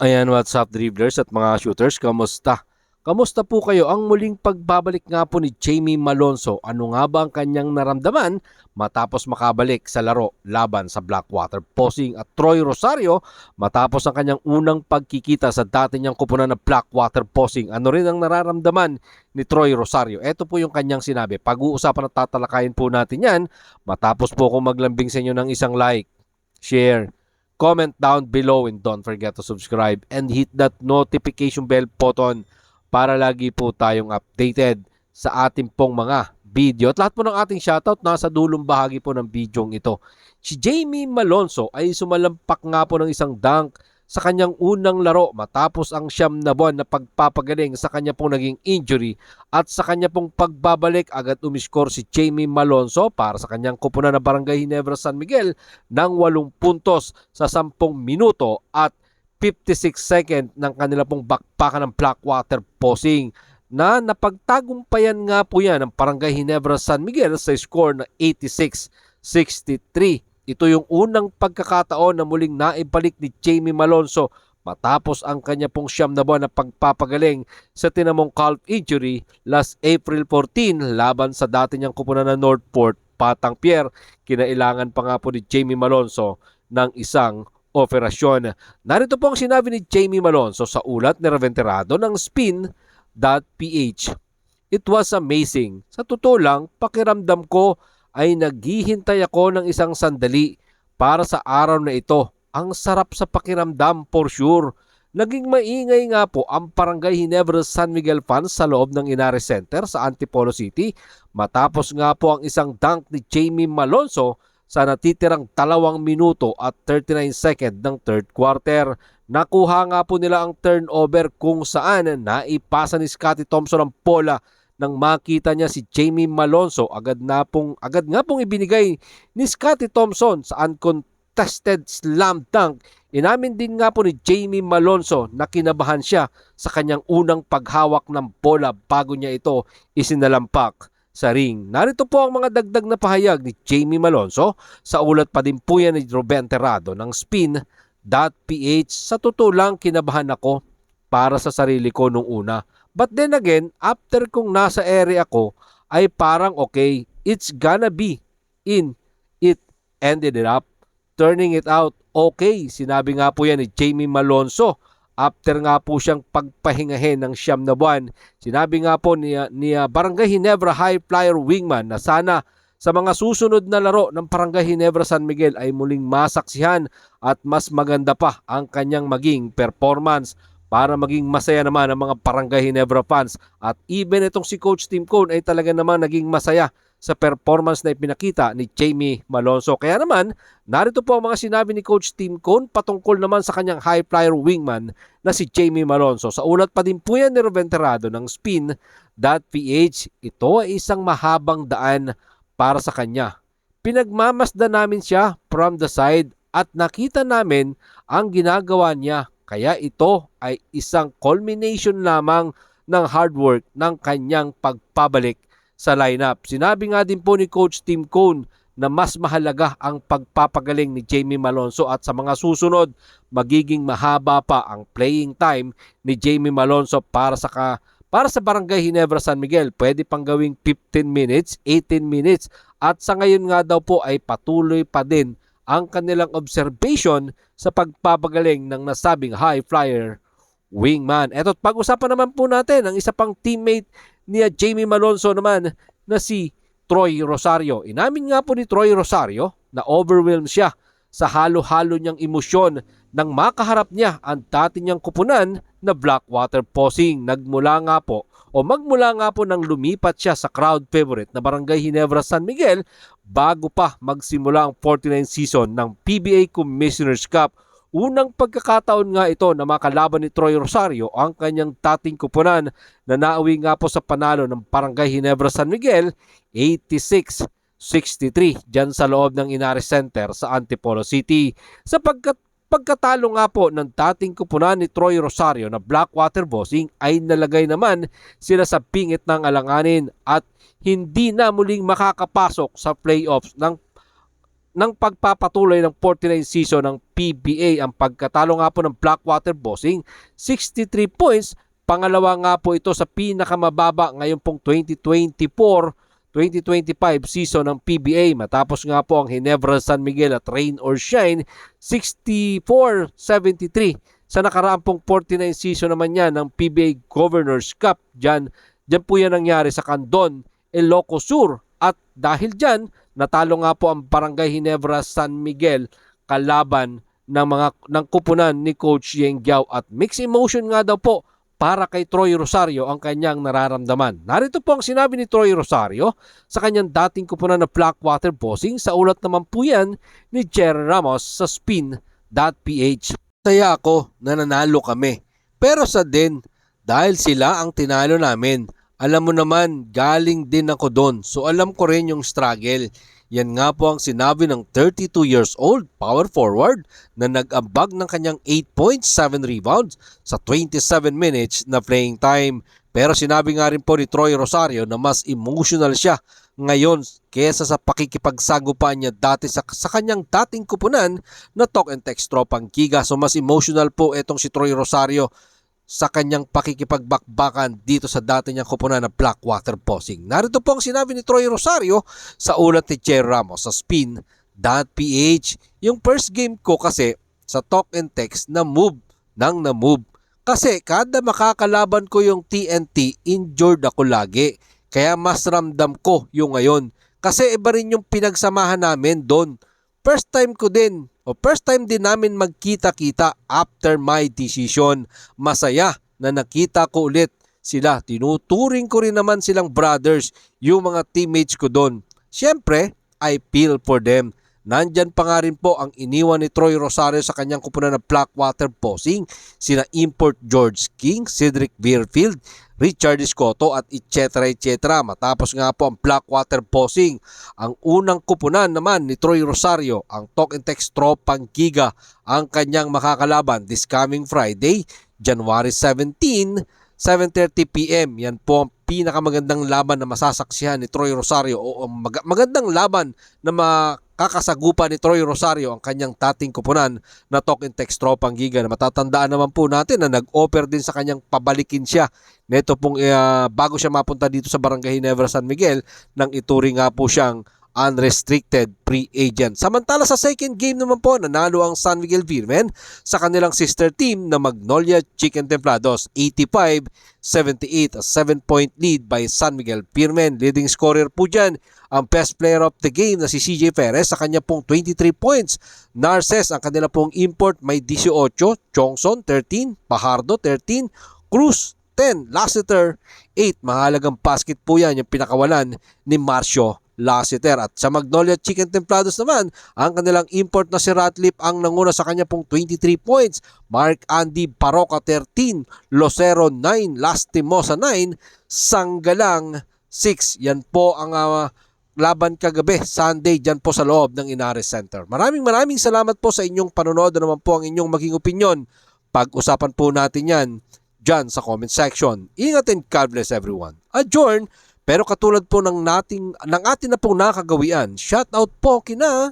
Ayan, what's up dribblers at mga shooters, kamusta? Kamusta po kayo? Ang muling pagbabalik nga po ni Jamie Malonzo, ano nga ba ang kanyang naramdaman matapos makabalik sa laro laban sa Blackwater Posing at Troy Rosario matapos ang kanyang unang pagkikita sa dati niyang kupunan ng Blackwater Posing? Ano rin ang nararamdaman ni Troy Rosario? Ito po yung kanyang sinabi. Pag-uusapan at tatalakayin po natin yan matapos po akong maglambing sa inyo ng isang like, share, comment down below, and don't forget to subscribe and hit that notification bell button para lagi po tayong updated sa ating pong mga video. At lahat po ng ating shoutout nasa dulong bahagi po ng video ito. Si Jamie Malonzo ay sumalampak nga po ng isang dunk sa kanyang unang laro matapos ang 9 na buwan na pagpapagaling sa kanya pong naging injury, at sa kanya pong pagbabalik agad umiskor si Jamie Malonzo para sa kanyang kupunan na Barangay Ginebra San Miguel ng 8 puntos sa 10 minuto at 56 second ng kanila pong bakbakan ng Blackwater Posing, na napagtagumpayan nga po yan ng Barangay Ginebra San Miguel sa score na 86-63. Ito yung unang pagkakataon na muling naibalik ni Jamie Malonzo matapos ang kanya pong 9 na buwan na pagpapagaling sa tinamong calf injury last April 14 laban sa dati niyang kupunan ng Northport Patang Pierre. Kinailangan pa nga po ni Jamie Malonzo ng isang operasyon. Narito po ang sinabi ni Jamie Malonzo sa ulat ni Reventerado ng Spin.ph. It was amazing. Sa totoo lang, pakiramdam ko ay naghihintay ako ng isang sandali para sa araw na ito. Ang sarap sa pakiramdam for sure. Naging maingay nga po ang Barangay Ginebra San Miguel fans sa loob ng Inares Center sa Antipolo City matapos nga po ang isang dunk ni Jamie Malonzo sa natitirang 2 minuto at 39 second ng third quarter. Nakuha nga po nila ang turnover kung saan naipasa ni Scottie Thompson ang bola. Nang makita niya si Jamie Malonzo, agad nga pong ibinigay ni Scottie Thompson sa uncontested slam dunk. Inamin din nga po ni Jamie Malonzo na kinabahan siya sa kanyang unang paghawak ng bola bago niya ito isinalampak sa ring. Narito po ang mga dagdag na pahayag ni Jamie Malonzo sa ulat pa din po yan ni Ruben Terrado ng Spin.ph. Sa totoo lang, kinabahan ako para sa sarili ko nung una. But then again, after kung nasa area ko, ay parang okay, it's gonna be in. It ended it up, turning it out okay. Sinabi nga po yan ni Jamie Malonzo after nga po siyang pagpahingahin ng 9 na buwan. Sinabi nga po ni Barangay Ginebra High Flyer Wingman na sana sa mga susunod na laro ng Barangay Ginebra San Miguel ay muling masaksihan at mas maganda pa ang kanyang maging performance para maging masaya naman ang mga Barangay Ginebra fans. At even itong si Coach Tim Cone ay talaga naman naging masaya sa performance na ipinakita ni Jamie Malonzo. Kaya naman, narito po ang mga sinabi ni Coach Tim Cone patungkol naman sa kanyang high flyer wingman na si Jamie Malonzo. Sa ulat pa din po yan ni Reventerado ng Spin.ph. Ito ay isang mahabang daan para sa kanya. Pinagmamasdan namin siya from the side at nakita namin ang ginagawa niya. Kaya ito ay isang culmination lamang ng hard work ng kanyang pagpabalik sa lineup. Sinabi nga din po ni Coach Tim Cone na mas mahalaga ang pagpapagaling ni Jamie Malonzo at sa mga susunod magiging mahaba pa ang playing time ni Jamie Malonzo para sa Barangay Ginebra San Miguel. Pwede pang gawing 15 minutes, 18 minutes, at sa ngayon nga daw po ay patuloy pa din ang kanilang observation sa pagpapagaling ng nasabing high flyer wingman. Eto, pag-usapan naman po natin ang isa pang teammate ni Jamie Malonzo naman na si Troy Rosario. Inamin nga po ni Troy Rosario na overwhelmed siya sa halo-halo niyang emosyon nang makaharap niya ang dati niyang kupunan na Blackwater Posing. Magmula nga po nang lumipat siya sa crowd favorite na Barangay Ginebra San Miguel bago pa magsimula ang 49 season ng PBA Commissioner's Cup. Unang pagkakataon nga ito na makalaban ni Troy Rosario ang kanyang dating kupunan na nauwi nga po sa panalo ng Barangay Ginebra San Miguel 86-63 dyan sa loob ng Inares Center sa Antipolo City. Sa pagkatalo nga po ng dating kupunan ni Troy Rosario na Blackwater Posing ay nalagay naman sila sa pingit ng alanganin at hindi na muling makakapasok sa playoffs ng ng pagpapatuloy ng 49 season ng PBA. Ang pagkatalo nga po ng Blackwater Bossing, 63 points. Pangalawa nga po ito sa pinakamababa ngayon pong 2024-2025 season ng PBA. Matapos nga po ang Ginebra San Miguel at Rain or Shine, 64-73. Sa nakaraang pong 49 season naman yan ng PBA Governors Cup, dyan po yan nangyari sa Candon, Ilocos Sur. At dahil dyan, natalo nga po ang Barangay Ginebra San Miguel kalaban ng kupunan ni Coach Yeng Giao, at mixed emotion nga daw po para kay Troy Rosario ang kanyang nararamdaman. Narito po ang sinabi ni Troy Rosario sa kanyang dating kupunan na Blackwater Bossing. Sa ulat naman po yan ni Jerry Ramos sa spin.ph. Saya ako na nanalo kami, pero sa din dahil sila ang tinalo namin. Alam mo naman, galing din ako doon, so alam ko rin yung struggle. Yan nga po ang sinabi ng 32 years old power forward na nag-ambag ng kanyang 8.7 rebounds sa 27 minutes na playing time. Pero sinabi nga rin po ni Troy Rosario na mas emotional siya ngayon kesa sa pakikipagsagupan niya dati sa kanyang dating kupunan na Talk and Text Tropang Giga. So mas emotional po itong si Troy Rosario sa kanyang pakikipagbakbakan dito sa dati niyang kupunan na Blackwater Bossing. Narito po ang sinabi ni Troy Rosario sa ulat ni Jerry Ramos sa spin.ph. Yung first game ko kasi sa Talk and Text na move. Kasi kada makakalaban ko yung TNT, injured ako lagi. Kaya mas ramdam ko yung ngayon. Kasi iba rin yung pinagsamahan namin doon. First time din namin magkita-kita after my decision. Masaya na nakita ko ulit sila. Tinuturing ko rin naman silang brothers, yung mga teammates ko doon. Siyempre, I feel for them. Nandyan pa nga rin po ang iniwan ni Troy Rosario sa kanyang kupunan na Blackwater Bossing, sina Import George King, Cedric Beerfield, Richard Escoto at etc. Matapos nga po ang Blackwater Bossing, ang unang kupunan naman ni Troy Rosario, ang Talk and Text Tropang Giga, ang kanyang makakalaban this coming Friday, January 17, 7:30 PM. Yan po ang pinakamagandang laban na masasaksihan ni Troy Rosario, o magandang laban na makakasagupan ni Troy Rosario ang kanyang dating kupunan na Talk and Text Tropang Giga, na matatandaan naman po natin na nag-offer din sa kanyang pabalikin siya neto pong bago siya mapunta dito sa Barangay Ginebra San Miguel, nang ituring nga po siyang unrestricted free agent. Samantala sa second game naman po, nanalo ang San Miguel Beermen sa kanilang sister team na Magnolia Chicken Templados, 85-78, a 7-point lead by San Miguel Beermen. Leading scorer po dyan ang best player of the game na si CJ Perez sa kanya pong 23 points. Narces, ang kanila pong import, may 18, Chongson 13, Pajardo 13, Cruz 10, Lassiter 8. Mahalagang basket po yan yung pinakawalan ni Marcio Lassiter. At sa Magnolia Chicken Templados naman, ang kanilang import na si Ratlip ang nanguna sa kanya pong 23 points. Mark Andy Baroca 13, Lucero 9, Lastimosa 9, Sanggalang 6. Yan po ang laban kagabi, Sunday, dyan po sa loob ng Inares Center. Maraming salamat po sa inyong panonood. Naman po ang inyong maging opinion. Pag-usapan po natin yan dyan sa comment section. Ingat and God bless everyone. Adjourn. Pero katulad po ng atin na pong nakagawian, shoutout po kina